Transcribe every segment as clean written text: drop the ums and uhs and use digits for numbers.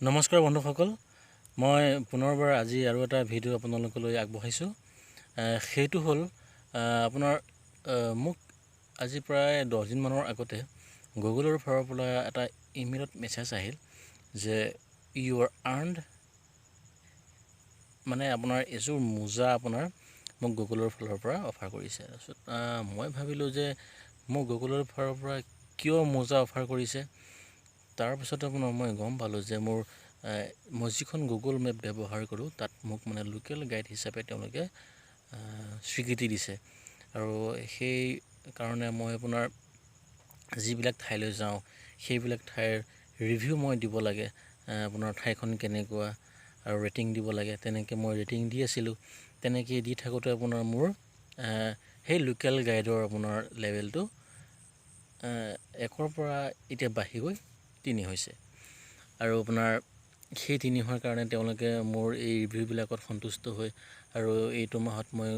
নমস্কাৰ বন্ধুসকল, মই পুনৰবাৰ আজি আৰু এটা ভিডিঅ' আপোনালোকলৈ আগবঢ়াইছোঁ। সেইটো হ'ল আপোনাৰ মোক আজি প্ৰায় 10 দিনমানৰ আগতে গুগলৰ ফালৰ পৰা এটা ইমেইলত মেছেজ আহিল যে ইউ আৰ আৰ্নড, মানে আপোনাৰ এযোৰ মোজা আপোনাৰ মোক গুগলৰ ফালৰ পৰা অফাৰ কৰিছে। তাৰপিছত মই ভাবিলোঁ যে মোক গুগলৰ ফালৰ পৰা কিয় মোজা অফাৰ কৰিছে। তাৰপিছত আপোনাৰ মই গম পালোঁ যে মই যিখন গুগল মেপ ব্যৱহাৰ কৰোঁ তাত মোক মানে লোকেল গাইড হিচাপে তেওঁলোকে স্বীকৃতি দিছে। আৰু সেই কাৰণে মই আপোনাৰ যিবিলাক ঠাইলৈ যাওঁ সেইবিলাক ঠাইৰ ৰিভিউ মই দিব লাগে, আপোনাৰ ঠাইখন কেনেকুৱা আৰু ৰেটিং দিব লাগে। তেনেকৈ মই ৰেটিং দি আছিলোঁ। তেনেকৈ দি থাকোঁতে আপোনাৰ মোৰ সেই লোকেল গাইডৰ আপোনাৰ লেভেলটো 1ৰ পৰা এতিয়া বাঢ়ি গৈ 3 হৈছে। আৰু আপোনাৰ সেই 3 হোৱাৰ কাৰণে তেওঁলোকে মোৰ এই ৰিভিউবিলাকত সন্তুষ্ট হৈ, আৰু এইটো মাহত মই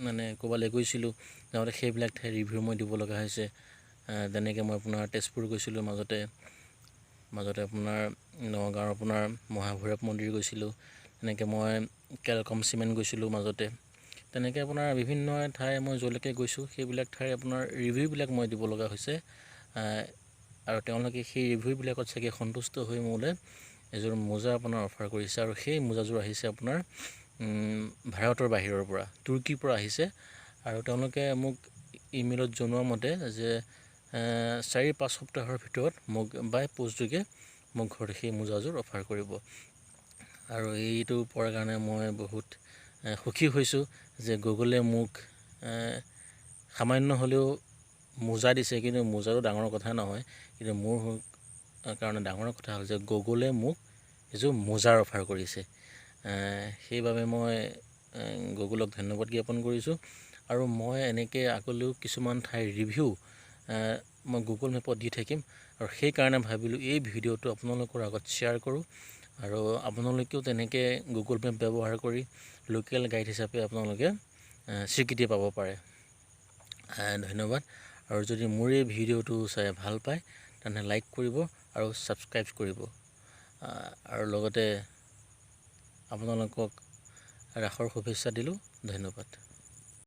মানে ক'ৰবালৈ গৈছিলোঁ, যাওঁতে সেইবিলাক ঠাই ৰিভিউ মই দিব লগা হৈছে। যেনেকৈ মই আপোনাৰ তেজপুৰ গৈছিলোঁ, মাজতে আপোনাৰ নগাঁৱৰ আপোনাৰ মহাভৈৰৱ মন্দিৰ গৈছিলোঁ। তেনেকৈ মই কেলকম চিমেণ্ট গৈছিলোঁ মাজতে। তেনেকৈ আপোনাৰ বিভিন্ন ঠাই মই য'লৈকে গৈছোঁ সেইবিলাক ঠাইৰ আপোনাৰ ৰিভিউবিলাক মই দিব লগা হৈছে। আৰু তেওঁলোকে সেই ৰিভিউবিলাকত চাগে সন্তুষ্ট হৈ মোলৈ এযোৰ মোজা আপোনাৰ অফাৰ কৰিছে। আৰু সেই মোজাযোৰ আহিছে আপোনাৰ ভাৰতৰ বাহিৰৰ পৰা, তুৰ্কীৰ পৰা আহিছে। আৰু তেওঁলোকে মোক ইমেইলত জনোৱা মতে যে 4-5 সপ্তাহৰ ভিতৰত মোক বাই পোষ্টযোগে মোক ঘৰত সেই মোজাযোৰ অফাৰ কৰিব। আৰু এইটো পোৱাৰ কাৰণে মই বহুত সুখী হৈছোঁ যে গুগলে মোক সামান্য হ'লেও মোজা দিছে। কিন্তু মোজাটো ডাঙৰ কথা নহয়, কিন্তু মোৰ কাৰণে ডাঙৰ কথা হ'ল যে গুগলে মোক এযোৰ মোজাৰ অফাৰ কৰিছে। সেইবাবে মই গুগলক ধন্যবাদ জ্ঞাপন কৰিছোঁ। আৰু মই এনেকৈ আগলৈও কিছুমান ঠাইৰ ৰিভিউ মই গুগল মেপত দি থাকিম। আৰু সেইকাৰণে ভাবিলোঁ এই ভিডিঅ'টো আপোনালোকৰ আগত শ্বেয়াৰ কৰোঁ, আৰু আপোনালোকেও তেনেকৈ গুগল মেপ ব্যৱহাৰ কৰি লোকেল গাইড হিচাপে আপোনালোকে স্বীকৃতি পাব পাৰে। ধন্যবাদ। আৰু যদি মোৰ এই ভিডিঅ'টো চাই ভাল পায় তেন্তে লাইক কৰিব আৰু ছাবস্ক্ৰাইব কৰিব। আৰু লগতে আপোনালোকক ৰাসৰ শুভেচ্ছা দিলোঁ। ধন্যবাদ।